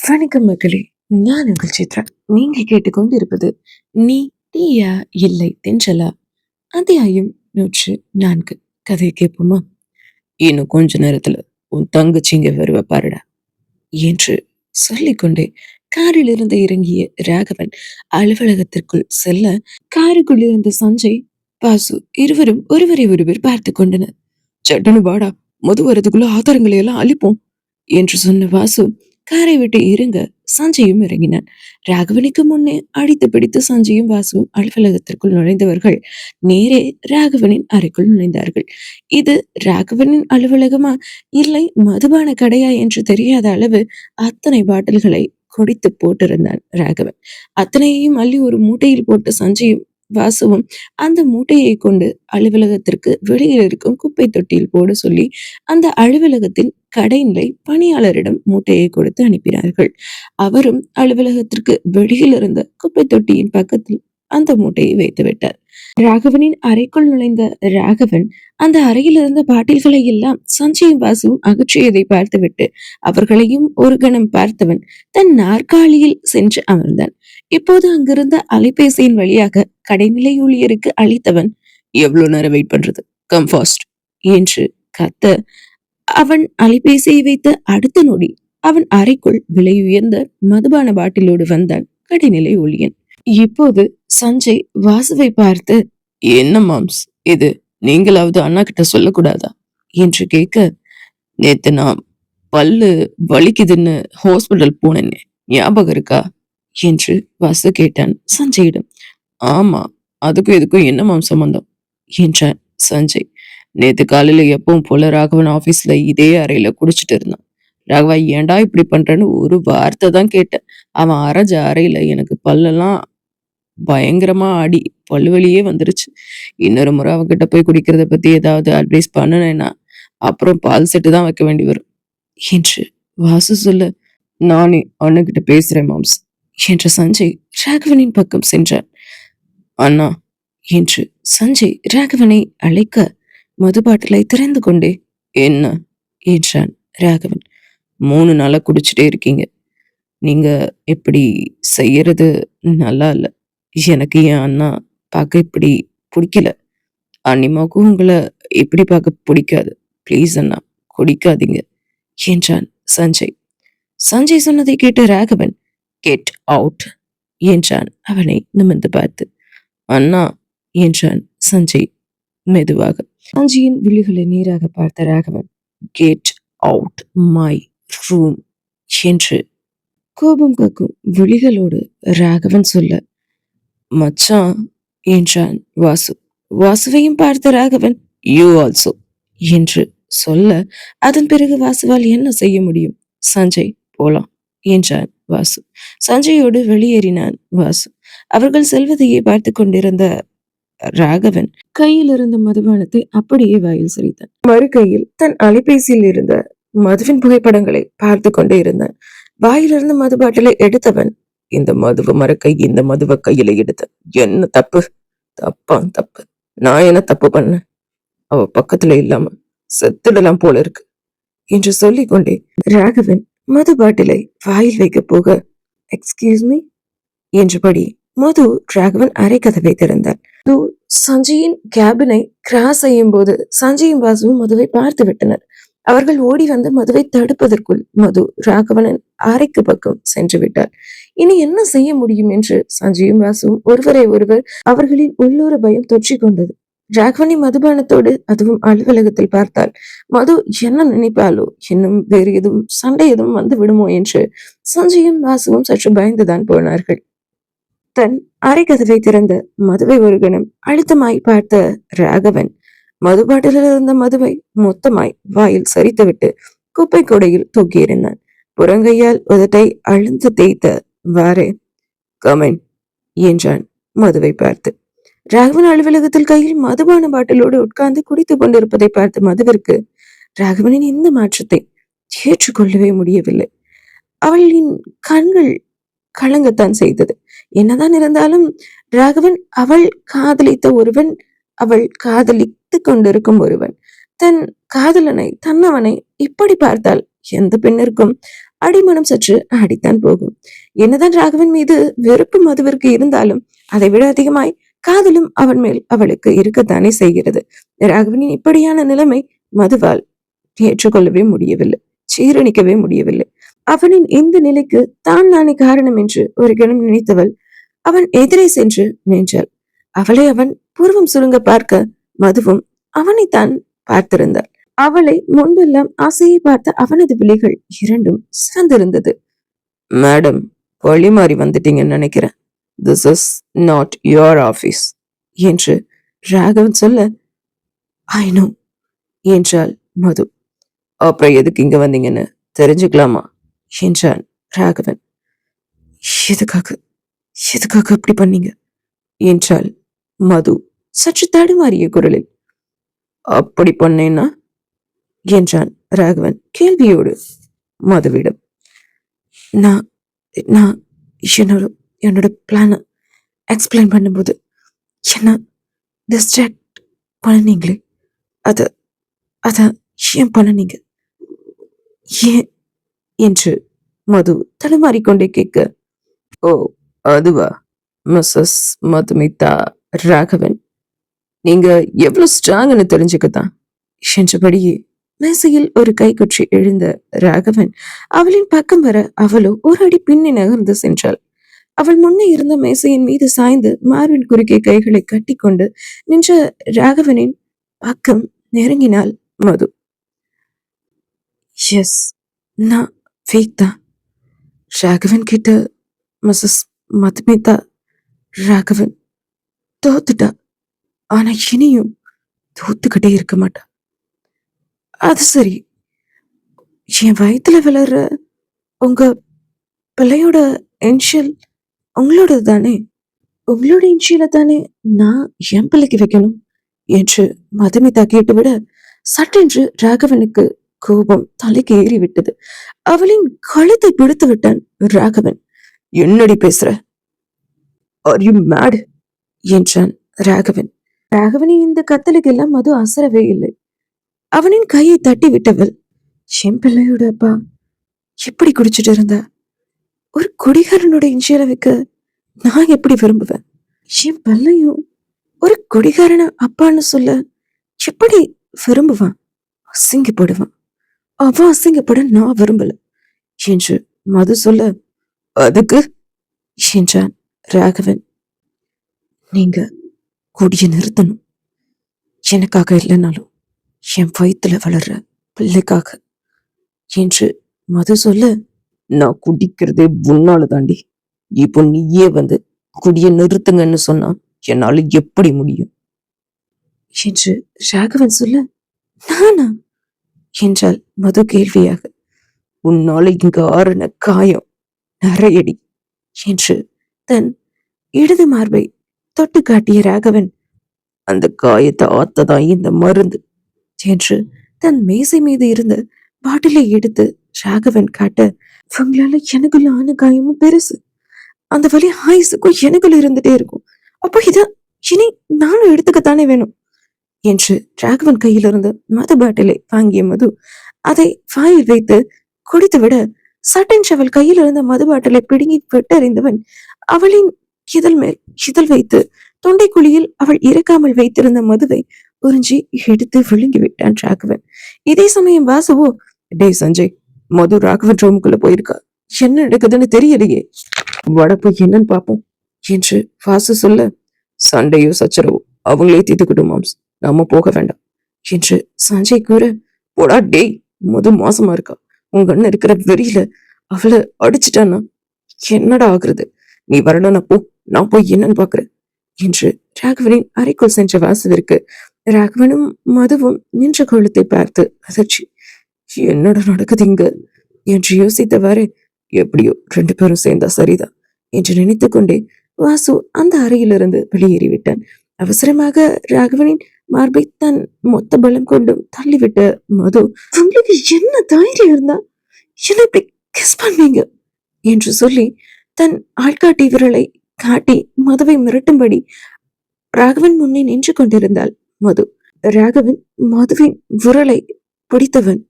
வணக்கம் மக்களே. நான் உங்கள் சித்ரா. நீங்க கேட்டுக்கொண்டு இருப்பது நீ தீயா இல்லை தென்றலா அத்தியாயம் 104. கதை கேட்போமா? இன்னும் கொஞ்ச நேரத்துல உன் தங்கச்சி இங்க வருவ பாருடா என்று சொல்லிக்கொண்டே காரில் இருந்து இறங்கிய ராகவன் அலுவலகத்திற்குள் செல்ல, காருக்குள் இருந்த சஞ்சய், வாசு இருவரும் ஒருவரை ஒருவர் பார்த்து கொண்டனர். சட்டனு வாடா, மது வரதுக்குள்ள ஆதாரங்களை எல்லாம் அழிப்போம் என்று சொன்ன வாசு காரை விட்டு இறங்க சஞ்சயும் இறங்கினான். ராகவனுக்கு முன்னே அடித்து பிடித்து சஞ்சயும் வாசுவும் அலுவலகத்திற்குள் நுழைந்தவர்கள் நேரே ராகவனின் அறைக்குள் நுழைந்தார்கள். இது ராகவனின் அலுவலகமா இல்லை மதுபான கடையா என்று தெரியாத அளவு அத்தனை பாட்டில்களை குடித்து போட்டிருந்தான் ராகவன். அத்தனையையும் அள்ளி ஒரு மூட்டையில் போட்டு சஞ்சயும் வாசுவும் அந்த மூட்டையை கொண்டு அலுவலகத்திற்கு வெளியில் இருக்கும் குப்பை தொட்டியில் போட சொல்லி அந்த அலுவலகத்தின் கடைநிலை பணியாளரிடம் மூட்டையை கொடுத்து அனுப்பினார்கள். அவரும் அலுவலகத்திற்கு வெளியில் இருந்த குப்பை தொட்டியின் பக்கத்தில் அந்த மூட்டையை வைத்து விட்டார். ராகவனின் அறைக்குள் நுழைந்த ராகவன் அந்த அறையில் இருந்த பாட்டில்களை எல்லாம் சஞ்சயும் வாசுவும் அகற்றியதை பார்த்துவிட்டு அவர்களையும் ஒரு கணம் பார்த்தவன் தன் நாற்காலியில் சென்று அமர்ந்தான். இப்போது அங்கிருந்த அலைபேசியின் வழியாக கடைநிலை ஊழியருக்கு அளித்தவன், எவ்வளவு நேரம் வெயிட் பண்றது, கம் ஃபாஸ்ட் என்று கத்த, அவன் அலைபேசியை வைத்த அடுத்த நொடி அவன் அறைக்குள் விலை உயர்ந்த மதுபான பாட்டிலோடு வந்தான் கடைநிலை ஊழியன். இப்போது சஞ்சய் வாசுவை பார்த்து, என்ன மாம்ஸ் இது, நீங்களாவது அண்ணா கிட்ட சொல்லக்கூடாதா என்று கேட்க, நேத்து நான் பல்லு வலிக்குதுன்னு ஹாஸ்பிட்டல் போனேன்னு ஞாபகம் இருக்கா என்று வாசு கேட்டான் சஞ்சயிடம். ஆமா, அதுக்கும் இதுக்கும் என்ன மாம் சம்பந்தம் என்றான் சஞ்சய். நேத்து காலையில எப்பவும் போல ராகவன் ஆபீஸ்ல இதே அறையில குடிச்சிட்டு இருந்தான். ராகவா, ஏன்டா இப்படி பண்றேன்னு ஒரு வார்த்தை தான் கேட்டேன். அவன் அரைஞ்ச அறையில எனக்கு பல்லெல்லாம் பயங்கரமா ஆடி பல்வலியே வந்துருச்சு. இன்னொரு முறை அவகிட்ட போய் குடிக்கிறத பத்தி ஏதாவது அட்வைஸ் பண்ணுனேன்னா அப்புறம் பால் செட்டு தான் வைக்க வேண்டி வரும் என்று வாசு சொல்ல, நானே அண்ணகிட்ட பேசுறேன் மாம்ஸ் என்று சஞ்சய் ராகவனின் பக்கம் சென்றான். அண்ணா என்று சஞ்சய் ராகவனை அழைக்க, மது பாட்டிலை திறந்து கொண்டே, என்ன என்றான் ராகவன். 3 நாளா குடிச்சிட்டே இருக்கீங்க. நீங்க இப்படி செய்யறது நல்லா இல்ல. எனக்கு என் அண்ணா பார்க்க இப்படி பிடிக்கல. அன்னிமாவுக்கும் உங்களை இப்படி பார்க்க பிடிக்காது. ப்ளீஸ் அண்ணா, குடிக்காதீங்க என்றான் சஞ்சய். சஞ்சய் சொன்னதை கேட்ட ராகவன், கெட் அவுட் என்றான் அவனை நிமிர்ந்து பார்த்து. அண்ணா என்றான் சஞ்சய் மெதுவாக. சஞ்சயின் விழிகளை நேராக பார்த்த Raghavan, get out my room என்று கோபம் கக்கும் விழிகளோடு ராகவன் சொல்ல, மச்சான் என்றான் வாசு. வாசுவையும் பார்த்த ராகவன், யூ ஆல்சோ என்று சொல்ல, அதன் பிறகு வாசுவால் என்ன செய்ய முடியும்? சஞ்சய், போலாம் என்றான் வாசு. சஞ்சயோடு வெளியேறினான் வாசு. அவர்கள் செல்வதையே பார்த்து கொண்டிருந்த ராகவன் கையில் இருந்த மதுபானத்தை அப்படியே வாயில் சிரித்தான். மறு கையில் தன் அலைபேசியில் இருந்த மதுவின் புகைப்படங்களை பார்த்து கொண்டே இருந்தான். வாயிலிருந்து மது பாட்டிலை எடுத்தவன், இந்த மதுவை மறக்கை, இந்த மதுவை கையில எடுத்த என்ன தப்பு, தப்பு, நான் என்ன தப்பு பண்ண, அவ பக்கத்துல இல்லாம செத்துடலாம் போல இருக்கு என்று சொல்லிக் கொண்டே ராகவன் மது பாட்டிலை வாயில் வைக்க போக, எக்ஸ்கியூஸ் மீ என்றபடி மது ராகவன் அரை கதவை திறந்தார். சஞ்சயின் கேபினை கிராஸ் செய்யும் போது சஞ்சயும் வாசுவும் மதுவை பார்த்து விட்டனர். அவர்கள் ஓடி வந்து மதுவை தடுப்பதற்குள் மது ராகவனின் அறைக்கு பக்கம் சென்று விட்டார். இனி என்ன செய்ய முடியும் என்று சஞ்சயும் வாசுவும் ஒருவரை ஒருவர் அவர்களின் உள்ளூர பயம் தொற்றிக் கொண்டது. ராகவனி மதுபானத்தோடு அதுவும் அலுவலகத்தில் பார்த்தால் மது என்ன நினைப்பாலோ, இன்னும் வேறு எதுவும் சண்டை எதுவும் வந்து விடுமோ என்று சஞ்சயும் வாசுவும் சற்று பயந்துதான் போனார்கள். தன் அரை கதவை திறந்த மதுவை ஒரு கணம் அழுத்தமாய் பார்த்த ராகவன் மதுபாட்டிலில் இருந்த மதுவை மொத்தமாய் வாயில் சரித்துவிட்டு குப்பை கொடையில் தூக்கியிருந்தான். புறங்கையால் உதட்டை அழுந்து தேய்த்த வாரே, கமெண்ட் என்றான் மதுவை பார்த்து. ராகவன் அலுவலகத்தில் கையில் மதுபான பாட்டிலோடு உட்கார்ந்து குடித்துக் கொண்டிருப்பதை பார்த்த மதுவிற்கு ராகவனின் இந்த மாற்றத்தை ஏற்றுக்கொள்ளவே முடியவில்லை. அவளின் கண்கள் கலங்கத்தான் செய்தது. என்னதான் இருந்தாலும் ராகவன் அவள் காதலித்த ஒருவன், அவள் காதலித்து கொண்டிருக்கும் ஒருவன். தன் காதலனை, தன்னவனை இப்படி பார்த்தால் எந்த பெண்ணிற்கும் அடிமனம் சற்று ஆடித்தான் போகும். என்னதான் ராகவன் மீது வெறுப்பு மதுவிற்கு இருந்தாலும் அதை விட அதிகமாய் காதலும் அவன் மேல் அவளுக்கு இருக்கத்தானே செய்கிறது. ராகவனின் இப்படியான நிலைமை மதுவால் ஏற்றுக்கொள்ளவே முடியவில்லை, சீரணிக்கவே முடியவில்லை. அவனின் இந்த நிலைக்கு தான் தானே காரணம் என்று ஒரு கணம் நினைத்தவள் அவன் எதிரே சென்று நின்றாள். அவளை அவன் பூர்வம் சுருங்க பார்க்க மதுவும் அவனைத்தான் பார்த்திருந்தாள். அவளை முன்பெல்லாம் ஆசையை பார்த்த அவனது விழிகள் இரண்டும் சிறந்திருந்தது. மேடம், வழி மாறி வந்துட்டீங்கன்னு நினைக்கிறேன். This is not your office என்று ராகவன் சொல்ல, ஐ நோ என்றாள் மது. அப்புறம் எதுக்கு இங்க வந்தீங்கன்னு தெரிஞ்சுக்கலாமா என்றான் ராகவன். எதுக்காக எதுக்காக அப்படி பண்ணீங்க என்றாள் மது சற்று தடுமாறிய குரலில். அப்படி பண்ணேன்னா என்றான் ராகவன் கேள்வியோடு மதுவிடம். நான் நான் என்னோட என்னோட பிளான எக்ஸ்பிளைன் பண்ணும்போது என்ன டிஸ்ட்ராக்ட் பண்ணீங்களே, அத அத ஏன் பண்ணீங்க, ஏன் என்று மது தடுமாறிக்கொண்டே கேட்க, ஓ அதுவா மிஸ்ஸஸ் மதுமிதா ராகவன், நீங்க எவ்வளவு ஸ்ட்ராங்னு தெரிஞ்சுக்கத்தான் என்றபடியே மேசையில் ஒரு கைக்குற்றி எழுந்த ராகவன் அவளின் பக்கம் வர அவளோ ஒரு அடி பின்னே நகர்ந்து சென்றாள். அவள் முன்னே இருந்த மேசையின் மீது சாய்ந்து மார்பின் குறுக்கே கைகளை கட்டிக்கொண்டு நின்ற ராகவனின் பக்கம் நெருங்கினாள் மது. எஸ், நான் ஃபேக் தான். ராகவன் கிட்ட மிஸ்ஸஸ் மதுமிதா ராகவன் தோத்துட்டா. ஆனா இனியும் தோத்துக்கிட்டே இருக்க மாட்டா. அது சரி, என் வயித்துல வளர்ற உங்க பிள்ளையோட இன்ஷியல் உங்களோட தானே, உங்களோட இன்ஷியல தானே நான் என் பிள்ளைக்கு வைக்கணும் என்று மதுமிதா கேட்டுவிட சட்டென்று ராகவனுக்கு கோபம் தலைக்கு ஏறிவிட்டது. அவளின் கழுத்தை பிடித்து விட்டான் ராகவன். என்னடி பேசுற, ஆர் யூ மேட் என்றான் ராகவன். ராகவனின் இந்த கத்தலுக்கு எல்லாம் மது அசரவே இல்லை. அவனின் கையை தட்டி விட்டவள், என் பிள்ளையோட அப்பா எப்படி குடிச்சிட்டு இருந்தா, ஒரு குடிகாரனோட இன்ஷியல வைக்க நான் எப்படி விரும்புவேன், என் பிள்ளையும் ஒரு குடிகாரன அப்பான்னு சொல்ல எப்படி விரும்புவான், அசிங்கப்படுவான், அவன் அசிங்கப்பட நான் விரும்பல என்று மது சொல்ல, அதுக்கு என்றான் ராகவன். நீங்க குடிய நிறுத்தணும், எனக்காக இல்லைனாலும் என் வயித்துல வளர்ற பிள்ளைக்காக என்று மது சொல்ல, நான் குடிக்கிறதே உன்னால தாண்டி, இப்போ நீயே வந்து குடிய நிறுத்துங்கன்னு சொன்னா என்னால எப்படி முடியும் என்று ராகவன் சொல்ல, நானா என்றாள் மது கேள்வியாக. உன்னால இங்க ஆறுன காயம் நிறையடி என்று தன் இடது மார்பை தொட்டு காட்டிய ராகவன், அந்த காயத்தை ஆத்ததான் இந்த மருந்து என்று தன் மேசை மீது இருந்த பாட்டிலை எடுத்து ராகவன் காட்ட, உங்களால எனக்குள்ள ஆன காயமும் பெருசு, அந்த வலி ஆயுசுக்கும் எனக்குள்ள இருந்துட்டே இருக்கும், அப்போ இத இனி நானும் எடுத்துக்கத்தானே வேணும் என்று ராகவன் கையிலிருந்து மது பாட்டிலை வாங்கிய மது அதை வாயில் வைத்து குடித்து விட, சட்டென்று அவள் கையில் இருந்த மது பாட்டிலை பிடுங்கி விட்டறிந்தவன் அவளின் இதழ் மேல் இதழ் வைத்து தொண்டைக்குழியில் அவள் இறக்காமல் வைத்திருந்த மதுவை உறிஞ்சி எடுத்து விழுங்கி விட்டான் ராகவன். இதே சமயம் வாசுவோ, டே சஞ்சய், மது ராகவன் ரூமுக்குள்ள போயிருக்கா, என்ன நடக்குதுன்னு தெரியலையே, வட போய் என்னன்னு பாப்போம் என்று வாசு சொல்ல, சண்டையோ சச்சரவோ அவங்களே தீர்த்துக்கிட்டும் மாம்ஸ், நாம போக வேண்டாம் என்று சஞ்சய் கூற, போடா டேய், மது மோசமா இருக்கா, உங்க அண்ணன் இருக்கிற வெறியில அவளை அடிச்சுட்டான்னா என்னடா ஆகுறது, நீ வரலன்னா போ, நான் போய் என்னன்னு பாக்குறேன் என்று ராகவனின் அறைக்குள் சென்ற வாசுவிற்கு ராகவனும் மதுவும் நின்ற கோலத்தை பார்த்து அதிர்ச்சி, என்னடா நடக்குது இங்க என்று யோசித்தவாறு, எப்படியோ 2 பேரும் சேர்ந்தா சரிதான் என்று நினைத்து கொண்டே வாசு அந்த அறையிலிருந்து வெளியேறிவிட்டான். அவசரமாக ராகவனின் மார்பை தன் மொத்த பலம் கொண்டு தள்ளிவிட்ட மது, உங்களுக்கு என்ன தைரியம் இருந்தா என்ன இப்படி கிஸ் பண்ணுவீங்க என்று சொல்லி தன் ஆள்காட்டி விரலை காட்டி மதுவை மிரட்டும்படி ராகவன் முன்னே நின்று கொண்டிருந்தாள் மது. ராகவன் மதுவின் விரலை பிடித்தவன்,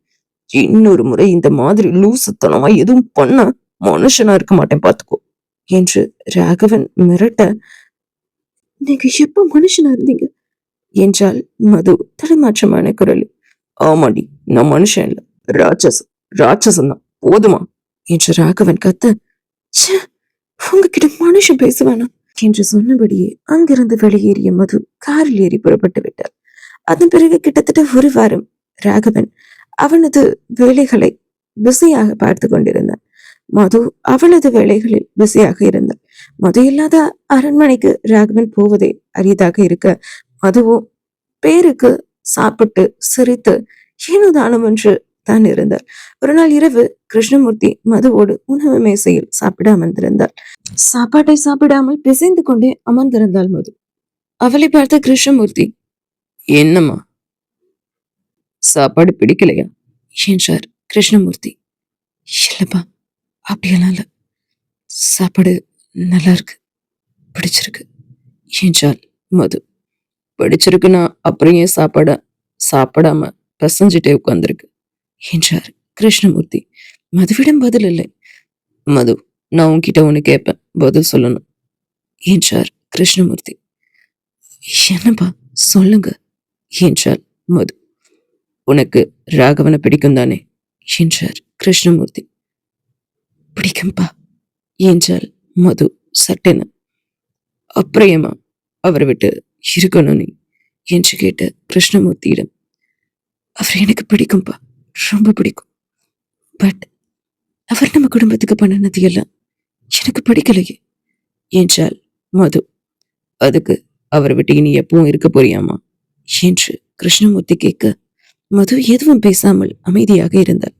இன்னொரு முறை இந்த மாதிரி லூசுத்தனமா எதுவும் பண்ண மனுஷனா இருக்க மாட்டேன் பாத்துக்கோ என்று ராகவன் மிரட்ட, நீங்க எப்ப மனுஷனா இருந்தீங்க என்றாள் மது தடுமாற்றமான குரலில். ஆமாடி, நான் மனுஷன் இல்ல, ராட்சசன். ராட்சசன் தான், போதுமா என்று ராகவன் கத்த, ச்சே, உங்ககிட்ட மனுஷன் பேச வேணாம் என்று சொன்னபடியே அங்கிருந்து வெளியேறிய மது காரில் ஏறி புறப்பட்டு விட்டார். அதன் பிறகு கிட்டத்தட்ட ஒரு வாரம் ராகவன் அவனது வேலைகளை பிஸியாக பார்த்து கொண்டிருந்தான். மது அவளது வேலைகளில் பிஸியாக இருந்தாள். மது இல்லாத அரண்மனைக்கு ராகவன் போவதே அரியதாக இருக்க, மதுவோ பேருக்கு சாப்பிட்டு சிரித்து ஏனோ தானம் என்று தான் இருந்தார். ஒரு நாள் இரவு கிருஷ்ணமூர்த்தி மதுவோடு உணவு மேசையில் சாப்பிட அமர்ந்திருந்தாள். சாப்பாட்டை சாப்பிடாமல் பிசைந்து கொண்டே அமர்ந்திருந்தாள் மது. அவளை பார்த்த கிருஷ்ணமூர்த்தி, என்னம்மா, சாப்பாடு பிடிக்கலையா என்றார் கிருஷ்ணமூர்த்தி. இல்லப்பா, அப்படியெல்லாம் இல்ல, சாப்பாடு நல்லா இருக்கு, பிடிச்சிருக்கு என்றாள் மது. பிடிச்சிருக்குன்னா அப்புறம் ஏன் சாப்பிடாம பசஞ்சிட்டே உட்கார்ந்துருக்கு என்றார் கிருஷ்ணமூர்த்தி. மதுவிடம் பதில் இல்லை. மது, நான் உன்கிட்ட ஒண்ணு கேட்பேன், பதில் சொல்லணும் என்றார் கிருஷ்ணமூர்த்தி. என்னப்பா, சொல்லுங்க என்றாள் மது. உனக்கு ராகவனை பிடிக்கும் தானே என்றார் கிருஷ்ணமூர்த்தி. பிடிக்கும்பா என்றாள் மது சட்டென. அப்புறம் ஏமா அவரை விட்டு இருக்கணும் நீ என்று கேட்ட கிருஷ்ணமூர்த்தியிடம், அவர் எனக்கு பிடிக்கும்பா, ரொம்ப பிடிக்கும். பட் அவர் நம்ம குடும்பத்துக்கு பண்ணினது எல்லாம் எனக்கு பிடிக்கலையே என்றாள் மது. அதுக்கு அவரை விட்டு இனி எப்பவும் இருக்க போறியாமா என்று கிருஷ்ணமூர்த்தி கேட்க, மது எதுவும் பேசாமல் அமைதியாக இருந்தாள்.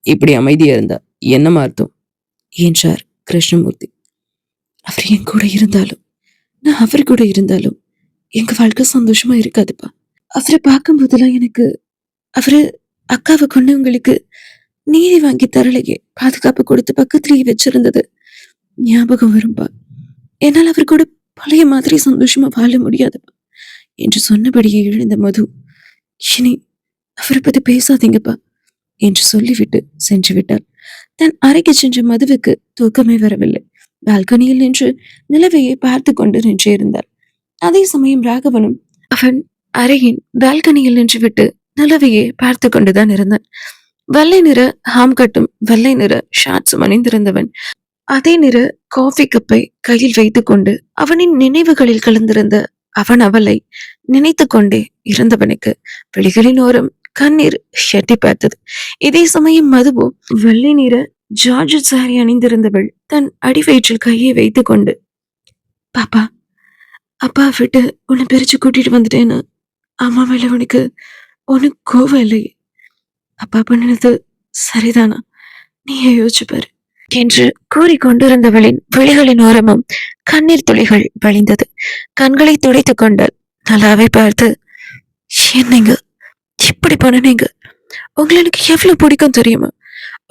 இப்படி அமைதியா இருந்தா என்னமா அர்த்தம் என்றார் கிருஷ்ணமூர்த்தி. அவர் என் கூட இருந்தாலும் நான் அவர் கூட இருந்தாலும் எங்க வாழ்க்கை சந்தோஷமா இருக்காதுப்பா. அவரை பார்க்கும் போதெல்லாம் எனக்கு அவரு அக்காவை கொண்டவங்களுக்கு நீதி வாங்கி தரலையே பாதுகாப்பு கொடுத்து பக்கத்திலேயே வச்சிருந்தது ஞாபகம் வரும்பா. என்னால் அவர் கூட பழைய மாதிரி சந்தோஷமா வாழ முடியாதுப்பா என்று சொன்னபடியே எழுந்த மது, இனி அவரை பத்தி பேசாதீங்கப்பா என்று சொல்லிவிட்டு சென்று விட்டாள். தன் அறைக்கு சென்ற மதுவுக்கு தூக்கமே வரவில்லை. பால்கனியில் நின்று நிலவையை பார்த்து கொண்டு நின்று இருந்தாள். அதே சமயம் ராகவனும் அவன் அறையின் பால்கனியில் நின்று விட்டு நிலவையே பார்த்து கொண்டுதான் இருந்தான். வெள்ளை நிற ஹாம்கட்டும் வெள்ளை நிற ஷார்ட்ஸும் அணிந்திருந்தவன் அதே நிற காஃபி கப்பை கையில் வைத்துக் கொண்டு அவனின் நினைவுகளில் கலந்திருந்த அவன் அவளை நினைத்து கொண்டே இருந்தவனுக்கு விழிகளின் ஓரம் கண்ணீர் எட்டி பார்த்தது. இதே சமயம் மதுவோ வெள்ளை நிற ஜார்ஜ் சாரி அணிந்திருந்தவள் தன் அடி வயிற்றில் கையை வைத்துக் கொண்டு, பாப்பா, அப்பா விட்டு உன்னை பிரிச்சு கூட்டிட்டு வந்துட்டேன்னு அம்மா மேல உனக்கு ஒன்னு கோவம் இல்லையே, அப்பா பண்ணினது சரிதானா, நீயே யோசிச்சு பாரு என்று கூறிக்கொண்டிருந்தவளின் விழிகளின் ஓரமும் கண்ணீர் துளிகள் வழிந்தது. கண்களை துடைத்துக் கொண்டாள். நல்லாவே பார்த்து, என்னங்க இப்படி பண்ணுனீங்க, உங்களை எனக்கு எவ்வளவு பிடிக்கும் தெரியுமா,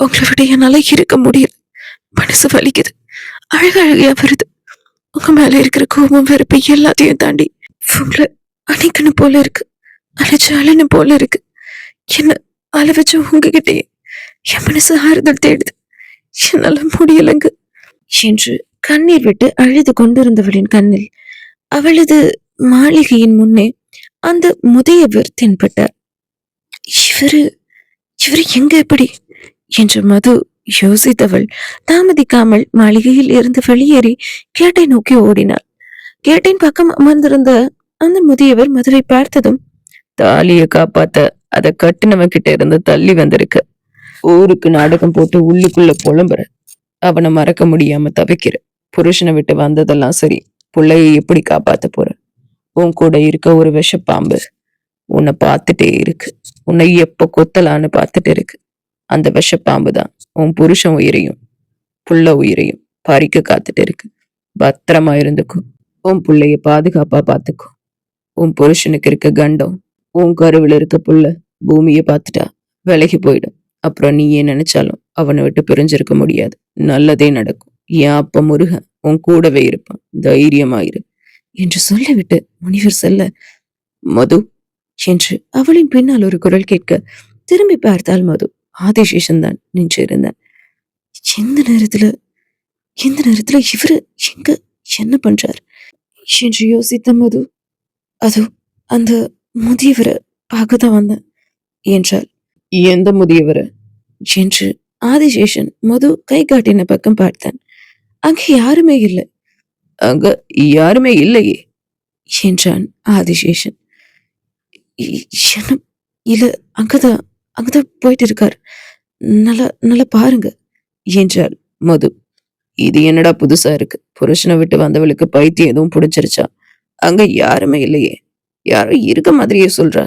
உங்களை விட என்னால இருக்க முடியல, மனசு வலிக்குது, அழகழகையா வருது, உங்க மேல இருக்கிற கோபம் வெறுப்பு எல்லாத்தையும் தாண்டி உங்களை அணைக்கணும் போல இருக்கு, அழைச்சு போல இருக்கு, என்ன அழவச்சு உங்ககிட்டயே என் மனசு ஆறுதல் தேடுது, என்னால முடியலங்க என்று கண்ணீர் விட்டு அழுது கொண்டிருந்தவளின் கண்ணில் அவளது மாளிகையின் முன்னே அந்த முதியவர் தென்பட்டார். இவரு இவரு எங்க எப்படி என்று மது யோசித்தவள் தாமதிக்காமல் மாளிகையில் இருந்து வெளியேறி கேட்டை நோக்கி ஓடினாள். கேட்டின் பக்கம் அமர்ந்திருந்த அந்த முதியவர் மதுவை பார்த்ததும், தாலிய காப்பாத்த அதை கட்டினவன் கிட்ட இருந்து தள்ளி வந்திருக்க, ஊருக்கு நாடகம் போட்டு உள்ளுக்குள்ள புலம்புற, அவனை மறக்க முடியாம தவிக்கிற, புருஷனை விட்டு வந்ததெல்லாம் சரி, புள்ளைய எப்படி காப்பாத்த போற, உன் கூட இருக்க ஒரு விஷப்பாம்பு உன்னை பார்த்துட்டே இருக்கு, உன்னை எப்ப கொத்தலான்னு பார்த்துட்டு இருக்கு. அந்த விஷப்பாம்பு தான் உன் புருஷன் உயிரையும் புள்ள உயிரையும் பறிக்க காத்துட்டு இருக்கு. பத்திரமா இருந்துக்கும், உன் புள்ளைய பாதுகாப்பா பாத்துக்கும். உன் புருஷனுக்கு இருக்க கண்டம் உன் கருவில் இருக்க புள்ள பூமியை பார்த்துட்டா விலகி போயிடும். அப்புறம் நீ ஏன் நினைச்சாலும் அவனை விட்டு பிரிஞ்சிருக்க முடியாது, நல்லதே நடக்கும். ஏன் அப்ப முருகன் உன் கூடவே இருப்பான், தைரியமாயிரு என்று சொல்லிவிட்டு முனிவர் செல்ல, மது என்று அவளின் பின்னால் ஒரு குரல் கேட்க திரும்பி பார்த்தாள் மது. ஆதிசேஷன் தான் நின்றிருந்தார். எந்த நேரத்துல எந்த நேரத்துல இவரு எங்க என்ன பண்றார் என்று யோசித்த மது, அதோ அந்த முதியவரை பார்க்கத்தான் வந்தேன் என்றாள். எந்த முதியவரை என்று ஆதிசேஷன் மது கை காட்டின பக்கம் பார்த்தான். அங்க யாருமே இல்லை. அங்க யாருமே இல்லையே என்றான் ஆதிசேஷன். என்ன இல்ல, அங்கதான் அங்கதான் போயிட்டு இருக்கார். நல்லா நல்லா பாருங்க என்றாள் மது. இது என்னடா புதுசா இருக்கு, புருஷனை விட்டு வந்தவளுக்கு பைத்தியம் எதுவும் பிடிச்சிருச்சா? அங்க யாருமே இல்லையே, யாரோ இருக்க மாதிரியே சொல்றா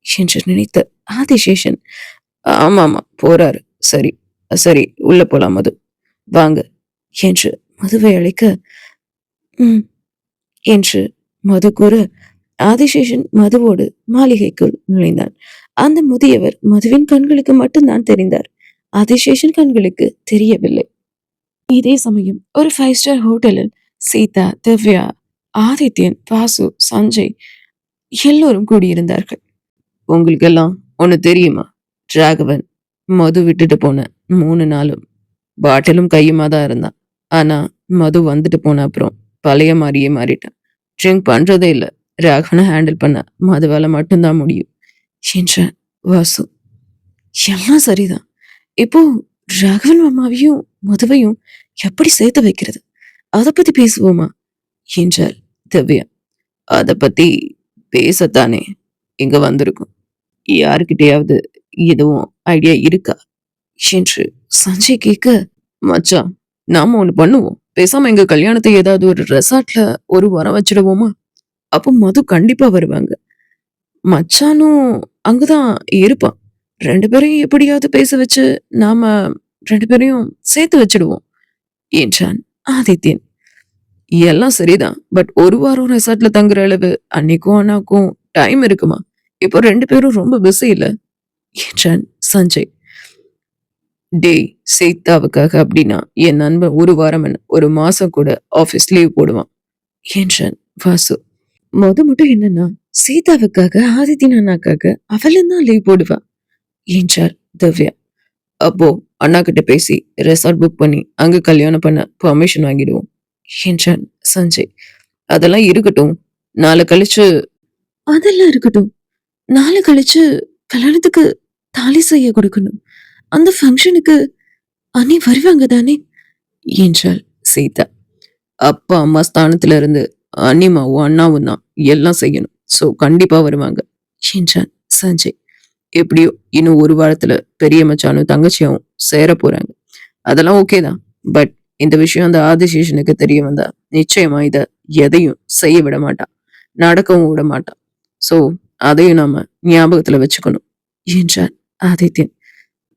என்று நினைத்த ஆதிசேஷன், ஆமா போறாரு, சரி சரி உள்ள போலாம் மது, வாங்க என்று மதுவை அழைக்க, ம் என்று மது கூற ஆதிசேஷன் மதுவோடு மாளிகைக்குள் நுழைந்தான். அந்த முதியவர் மதுவின் கண்களுக்கு மட்டும்தான் தெரிந்தார். ஆதிசேஷன் கண்களுக்கு தெரியவில்லை. இதே சமயம் ஒரு 5 ஸ்டார் ஹோட்டலில் சீதா, திவ்யா, ஆதித்யன், வாசு, சஞ்சய் எல்லோரும் கூடியிருந்தார்கள். உங்களுக்கெல்லாம் ஒண்ணு தெரியுமா? ராகவன் மது விட்டுட்டு போன 3 நாளும் பாட்டிலும் கையுமா தான் இருந்தான். ஆனா மது வந்துட்டு போன அப்புறம் பழைய மாதிரியே மாறிட்டான். ட்ரிங்க் பண்றதே இல்ல. ராகவனை ஹேண்டில் பண்ண மதுவால மட்டும்தான் முடியும் என்றான் வாசு. எல்லாம் சரிதான். இப்போ ராகவன் மாமாவையும் மதுவையும் எப்படி சேர்த்து வைக்கிறது, அதை பத்தி பேசுவோமா என்றாள் திவ்யா. அதை பத்தி பேசத்தானே இங்க வந்திருக்கும். யாருக்கிட்டையாவது எதுவும் ஐடியா இருக்கா என்று சஞ்சய் கேட்க, மச்சான் நாம ஒண்ணு பண்ணுவோம், பேசாம எங்க கல்யாணத்தை ஏதாவது ஒரு ரெசார்ட்ல ஒரு வாரம் வச்சிடுவோமா? அப்போ மது கண்டிப்பா வருவாங்க. மச்சானும் அங்கதான் இருப்பான். 2 பேரையும் எப்படியாவது பேச வச்சு நாம 2 பேரையும் சேர்த்து வச்சிடுவோம் என்றான் ஆதித்யன். எல்லாம் சரிதான், பட் ஒரு வாரம் ரெசார்ட்ல தங்குற அளவு அன்னைக்கும் அண்ணாக்கும் டைம் இருக்குமா? இப்போ 2 பேரும் ரொம்ப பிஸி இல்ல என்றான் சஞ்சய். டேய், சீதாவுக்காக அப்படின்னா என் நண்பன் ஒரு வாரம் என்ன, ஒரு மாசம் கூட ஆபீஸ் லீவ் போடுவான் என்றான் வாசு. மட்டும் என்னன்னா, சீதாவுக்காக ஆதித்யன் அண்ணாக்காக அவளும் தான் லீவ் போடுவா என்றார் திவ்யா. அப்போ அண்ணா கிட்ட பேசி ரெசார்ட் புக் பண்ணி அங்க கல்யாணம் பண்ண பர்மிஷன் வாங்கிடுவோம் என்றான் சஞ்சய். அதெல்லாம் இருக்கட்டும், நாளை கழிச்சு அதெல்லாம் இருக்கட்டும், நாளை கழிச்சு கல்யாணத்துக்கு தாலி செய்ய கொடுக்கணும். அந்த ஃபங்க்ஷனுக்கு அண்ணி வருவாங்க தானே என்றாள் சீதா. அப்பா அம்மா ஸ்தானத்துல இருந்து அண்ணிமாவும் அண்ணாவும் தான் எல்லாம் செய்யணும், சோ கண்டிப்பா வருவாங்க என்றான் சஞ்சய். எப்படியோ இன்னும் ஒரு வாரத்துல பெரிய மச்சானும் தங்கச்சியாவும் சேர போறாங்க. அதெல்லாம் ஓகே தான், பட் இந்த விஷயம் அந்த ஆதிசேஷனுக்கு தெரிய வந்தா நிச்சயமா இத எதையும் செய்ய விட மாட்டான், நடக்கவும் விட மாட்டான். சோ அதையும் நாம ஞாபகத்துல வச்சுக்கணும் என்றான் ஆதித்யன்.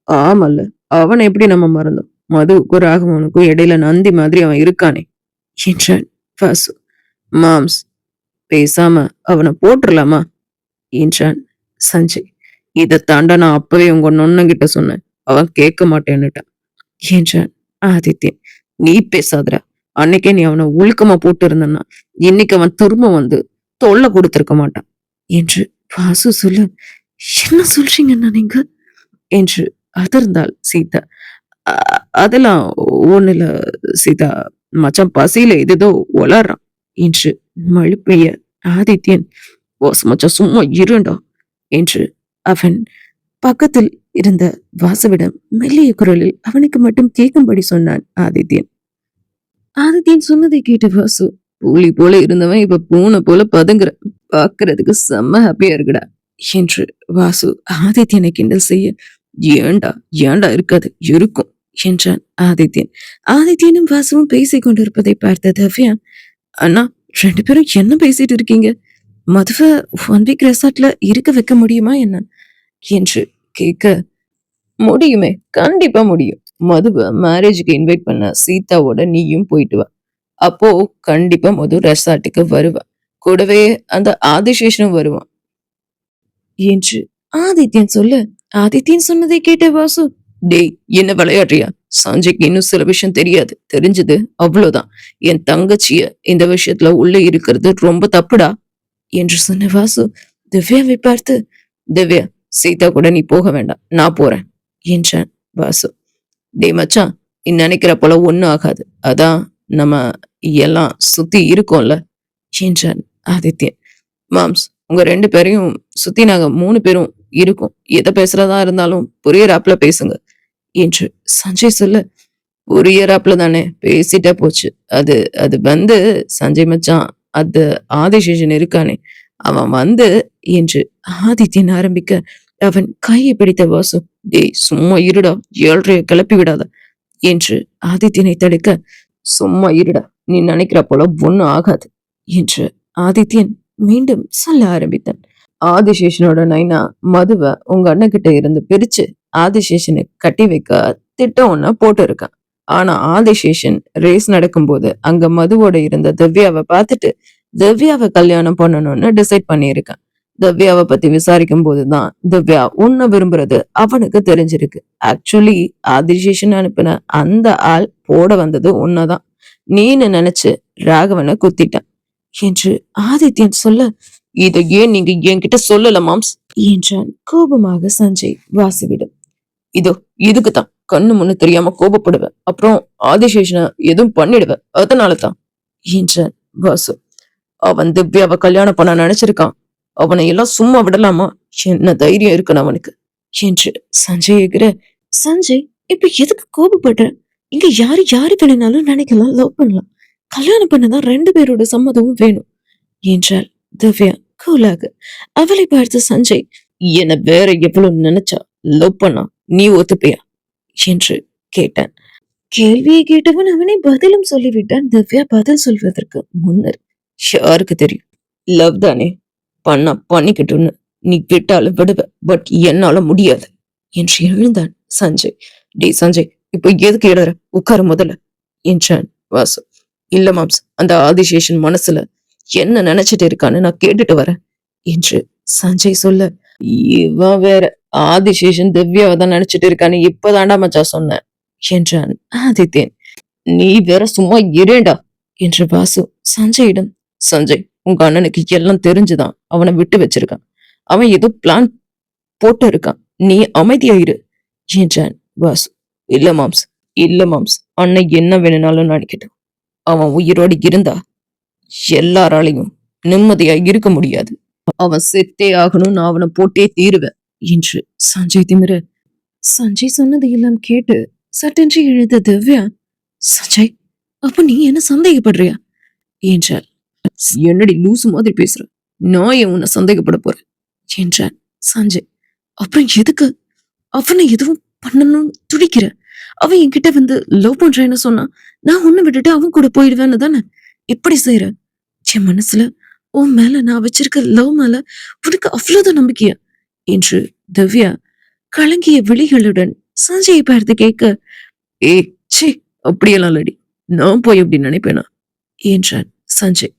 ஆமல்ல, அவனை எப்படி நம்ம மறந்தோம்? மதுவுக்கும் ராகவனுக்கும் இடையில நந்தி மாதிரி அவன் இருக்கானே என்றான் வாசு. மாம்ஸ், பேசாம அவனை போட்டுடலாமா என்றான் சஞ்சய். இதை தாண்டா நான் அப்பவே உங்க நொண்ணங்கிட்ட சொன்னேன், அவன் கேட்க மாட்டேன்னுட்டான் என்றான் ஆதித்யன். நீ பேசாதடா, அன்னைக்கே நீ அவனை ஒழுக்கமா போட்டு இருந்தன்னா இன்னைக்கு அவன் திரும்ப வந்து தொல்லை கொடுத்திருக்க மாட்டான் என்று வாசு சொல்ல, என்ன சொல்றீங்கன்னா நீங்க என்று அதிர்ந்தாள் சீதா. அதெல்லாம் ஒண்ணு இல்ல சீதா, மச்சான் பசியில ஏதோ வளர்றான் என்று மழுப்பிய ஆதித்யன், வாசு மச்சான் சும்மா இருண்டா என்று அவன் பக்கத்தில் இருந்த வாசுவிடம் மெல்லிய குரலில் அவனுக்கு மட்டும் கேட்கும்படி சொன்னான் ஆதித்யன். ஆதித்யன் சொன்னதை கேட்ட வாசு, பூலி போல இருந்தவன் இப்ப பூனை போல பதுங்குற, பாக்குறதுக்கு செம்ம ஹாப்பியா இருக்குடா என்று வாசு ஆதித்யனை கிண்டல் செய்ய, ஏண்டா ஏண்டா இருக்காது, இருக்கும் என்றான் ஆதித்யன். ஆதித்யனும் வாசுவும் பேசிக் கொண்டிருப்பதை பார்த்த திவ்யா, அண்ணா 2 பேரும் என்ன பேசிட்டு இருக்கீங்க? மதுவை 1 வீக் ரெசார்ட்ல இருக்க வைக்க முடியுமா என்ன என்று கேட்க, முடியுமே, கண்டிப்பா முடியும். மதுவை மேரேஜுக்கு இன்வைட் பண்ண சீதாவோட நீயும் போயிட்டு வா. அப்போ கண்டிப்பா மது ரெசார்ட்டுக்கு வருவா, கூடவே அந்த ஆதிசேஷனும் வருவான் என்று ஆதித்யன் சொல்ல, ஆதித்யன் சொன்னதை கேட்ட வாசு, டேய் என்ன விளையாடுறியா? சஞ்சய்க்கு இன்னும் சில விஷயம் தெரியாது, தெரிஞ்சது அவ்வளவுதான். என் தங்கச்சிய இந்த விஷயத்துல உள்ள இருக்கிறது ரொம்ப தப்புடா என்று சொன்ன வாசு திவ்யாவை பார்த்து, திவ்யா, சீதா கூட நீ போக வேண்டாம், நான் போறேன் என்றான் வாசு. டேய் மச்சான், நீ நினைக்கிற போல ஒண்ணும் ஆகாது. அதான் நம்ம எல்லாம் சுத்தி இருக்கோம்ல என்றான் ஆதித்யன். மாம்ஸ், உங்க 2 பேரையும் சுத்தி நாங்க 3 பேரும் இருக்கோம். எத பேசுறதா இருந்தாலும் புரியறாப்புல பேசுங்க என்று சஞ்சய் சொல்ல, புரியறாப்புல தானே பேசிட்டா போச்சு. அது அது வந்து சஞ்சய் மச்சான், அது ஆதிசேஷன் இருக்கானே அவன் வந்து என்று ஆதித்யன் ஆரம்பிக்க அவன் கையை பிடித்த வாசு, டேய் சும்மா இருடா, ஏழ்றைய கிளப்பி விடாத என்று ஆதித்யனை தடுக்க, சும்மா இருடா, நீ நினைக்கிற போல ஒண்ணும் ஆகாது என்று ஆதித்யன் மீண்டும் சொல்ல ஆரம்பித்தான். ஆதிசேஷனோட நைனா மதுவை உங்க அண்ணன் கிட்ட இருந்து பிரிச்சு ஆதிசேஷனை கட்டி வைக்க திட்டம் ஒண்ண போட்டு இருக்கான். ஆனா ஆதிசேஷன் ரேஸ் நடக்கும்போது அங்க மதுவோட இருந்த திவ்யாவை பார்த்துட்டு திவ்யாவை கல்யாணம் பண்ணணும்னு டிசைட் பண்ணியிருக்கான். திவ்யாவை பத்தி விசாரிக்கும் போதுதான் திவ்யா உன்னை விரும்புறது அவனுக்கு தெரிஞ்சிருக்கு. ஆக்சுவலி ஆதிசேஷன் அனுப்பின அந்த ஆள் போட வந்தது உன்னதான். நீன்னு நினைச்சு ராகவனை குத்திட்டான் என்று ஆதித்யன் சொல்ல, இதை ஏன் நீங்க என்கிட்ட சொல்லல மாம்ஸ் என்றான் கோபமாக சஞ்சய் வாசுவிடம். இதோ இதுக்குத்தான் கண்ணு முன்னு தெரியாம கோபப்படுவேன், அப்புறம் ஆதிசேஷனை எதுவும் பண்ணிடுவேன், அதனாலதான் என்றான் வாசு. அவன் திவ்யாவை கல்யாணம் பண்ண நினைச்சிருக்கான், அவனை எல்லாம் சும்மா விடலாமா, என்ன தைரியம் இருக்கணும் அவனுக்கு என்று சஞ்சய் எகிற. சஞ்சய், இப்ப எதுக்கு கோபப்படுற? இங்க யாரு யாரு வேணும்னாலும் நினைக்கலாம், லவ் பண்ணலாம். கல்யாணம் பண்ணதான் 2 பேரோட சம்மதமும் வேணும் என்றாள் திவ்யா கூலாக. அவளை பார்த்து சஞ்சய், என்ன வேற எவ்வளவு நினைச்சா லவ் பண்ணா நீ ஒத்துப்பியா என்று கேட்டான். கேள்வியை கேட்டவன் அவனை பதிலும் சொல்லிவிட்டான். திவ்யா பதில் சொல்வதற்கு முன்னர், யாருக்கு தெரியும், லவ் தானே, பண்ணா பண்ணிக்கிட்டுன்னு, நீ விட்டாலும் விடுவ, பட் என்னால முடியாது என்று எழுந்தான் சஞ்சய். டே சஞ்சய், இப்ப எதுக்கு இடற, உட்காரு முதல்ல என்றான் வாசு. இல்ல மாம்ஸ், அந்த ஆதிசேஷன் மனசுல என்ன நினைச்சிட்டு இருக்கான்னு நான் கேட்டுட்டு வரேன் என்று சஞ்சய் சொல்ல, இவன் வேற ஆதிசேஷன் திவ்யாவை தான் நினைச்சிட்டு இருக்கான்னு இப்பதாண்டா மச்சா சொன்னேன் என்றான் ஆதித்யன். நீ வேற சும்மா இரேண்டா என்று வாசு சஞ்சயிடம். சஞ்சய், உங்க அண்ணனுக்கு எல்லாம் தெரிஞ்சுதான் அவனை விட்டு வச்சிருக்கான். அவன் ஏதோ பிளான் போட்டு இருக்கான், நீ அமைதியாயிரு என்றான் வாசு. இல்ல மாம்ஸ், இல்ல மாம்ஸ், அண்ணன் என்ன வேணும்னாலும் நினைக்கட்டும். அவன் உயிரோடு இருந்தா எல்லாராலையும் நிம்மதியா இருக்க முடியாது. அவன் செத்தே ஆகணும், நான் அவனை போட்டே தீருவேன் என்று சஞ்சய் திமிர. சஞ்சய் சொன்னது எல்லாம் கேட்டு சட்டென்று எழுந்த திவ்யா, சஞ்சய், அப்ப நீ என்ன சந்தேகப்படுறியா என்றாள். என்னடி லூசு மாதிரி பேசுற, நான் ஏன் உன்னை சந்தேகப்பட போறேன் என்றான் சஞ்சய். அப்புறம் எதுக்கு அவனை எதுவும் பண்ணணும்னு துடிக்கிற? அவன் என்கிட்ட வந்து லவ் பண்றேன்னு சொன்னா நான் உன்னை விட்டுட்டு அவன் கூட போயிடுவேன்னு தானே இப்படி செய்யற? என் மனசுல உன் மேல நான் வச்சிருக்க லவ் மேல உனக்கு அவ்வளவுதான் நம்பிக்கையா என்று திவ்யா கலங்கிய விழிகளுடன் சஞ்சயை பார்த்து கேட்க, ஏ சே, அப்படியெல்லாம் இல்லடி, நான் போய் அப்படி நினைப்பேனா என்றான் சஞ்சய்.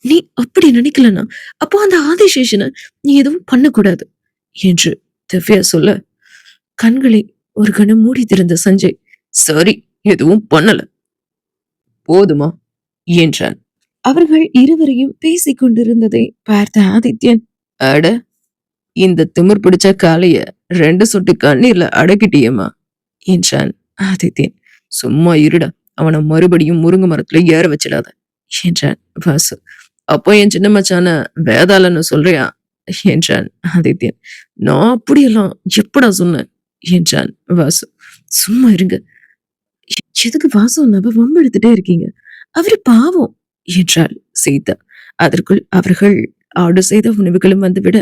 நீ அப்படி நினைக்கலனா அப்போ அந்த ஆதிசேஷனை நீ எதுவும் பண்ணக்கூடாது என்று திவ்யா சொல்ல, கண்களை ஒரு கணம் மூடி திறந்த சஞ்சய், சரி, எதுவும் பண்ணல, போதுமா என்றான். அவர்கள் இருவரையும் பேசிக் கொண்டிருந்ததை பார்த்த ஆதித்யன், அட, இந்த திமிர் பிடிச்ச காளைய 2 சொட்டு கண்ணீர்ல அடக்கிட்டியம்மா என்றான் ஆதித்யன். சும்மா இருடா, அவனை மறுபடியும் முருங்கை மரத்துல ஏற வச்சிடாத என்றான் வாசு. அப்போ என் சின்ன மச்சான வேதாளன்னு சொல்றியா என்றான் ஆதித்யன். நான் அப்படியெல்லாம் எப்படா சொன்னேன் என்றான் வாசு. சும்மா இருங்க, எதுக்கு வாசு நம்ம வம்பெடுத்துட்டே இருக்கீங்க, அவரு பாவம் என்றாள் சீதா. அதற்குள் அவர்கள் ஆர்டர் செய்த உணவுகளும் வந்துவிட,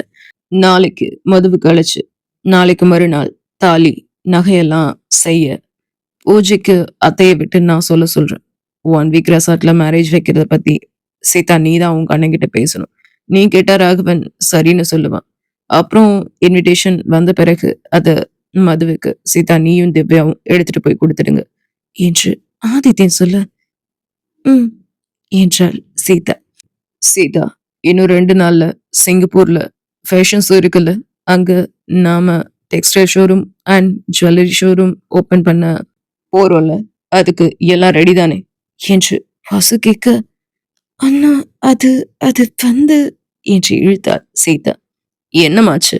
நாளைக்கு மதுவுக்கு அழைச்சு நாளைக்கு மறுநாள் தாலி நகையெல்லாம் செய்ய பூஜைக்கு அத்தையை விட்டு நான் சொல்றேன். 1 வீக் ரெசார்ட்ல மேரேஜ் வைக்கிறத பத்தி சீதா நீதான் உங்க அண்ணன் கிட்ட பேசணும். நீ கேட்டா ராகவன் சரின்னு சொல்லுவான். அப்புறம் இன்விடேஷன் வந்த பிறகு அத மதுவுக்கு சீதா நீயும் திவ்யாவும் எடுத்துட்டு போய் கொடுத்துடுங்க என்று ஆதித்யன் சொல்ல, ம் என்றாள் சீதா. சீதா, இன்னும் 2 நாள்ல சிங்கப்பூர்ல ஃபேஷன் ஷோ இருக்குல்ல, அங்க நாம textile showroom and jewellery showroom open பண்ண போறோம்ல, அதுக்கு எல்லாம் ரெடி தானே என்று வாசு கேட்க, அண்ணா, அது அது வந்து என்று இழுத்தாள் சீதா. என்னமாச்சு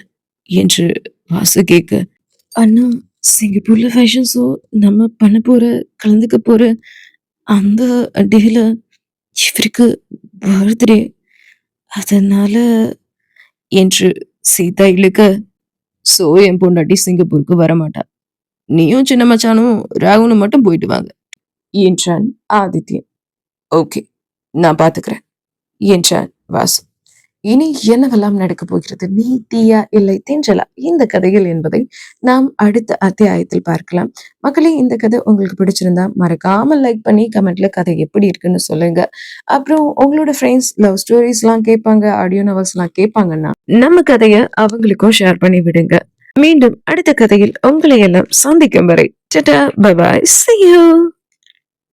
என்று வாசு கேட்க, அண்ணா, சிங்கப்பூர்ல ஃபேஷன் ஷோ நம்ம பண்ண போற கலந்துக்க போற அந்த டேல இவருக்கு பர்த்டே. அதனால என்று சீதா இழுக்க, "சோ என் பொண்டாட்டி சிங்கப்பூருக்கு வரமாட்டா. நீயும் சின்ன மச்சானும் ராகுலும் மட்டும் போயிட்டு வாங்க" என்றான் ஆதித்யன். "ஓகே, நான் பாத்துக்கிறேன்" என்றான் வாசு. இனி என்னவெல்லாம் நடக்கப் போகிறது? நீதியா இல்லை தென்றலா இந்த கதைகள் என்பதை நாம் அடுத்த அத்தியாயத்தில் பார்க்கலாம். மக்களே, இந்த கதை உங்களுக்கு பிடிச்சிருந்தா மறக்காம லைக் பண்ணி கமெண்ட்ல கதை எப்படி இருக்குன்னு சொல்லுங்க. அப்புறம் உங்களோட ஃப்ரெண்ட்ஸ் லவ் ஸ்டோரிஸ் எல்லாம் கேட்பாங்க, ஆடியோ நாவல்ஸ் எல்லாம் கேட்பாங்கன்னா நம்ம கதைய அவங்களுக்கும் ஷேர் பண்ணி விடுங்க. மீண்டும் அடுத்த கதையில் உங்களை எல்லாம் சந்திக்கும் வரை tata bye bye see you.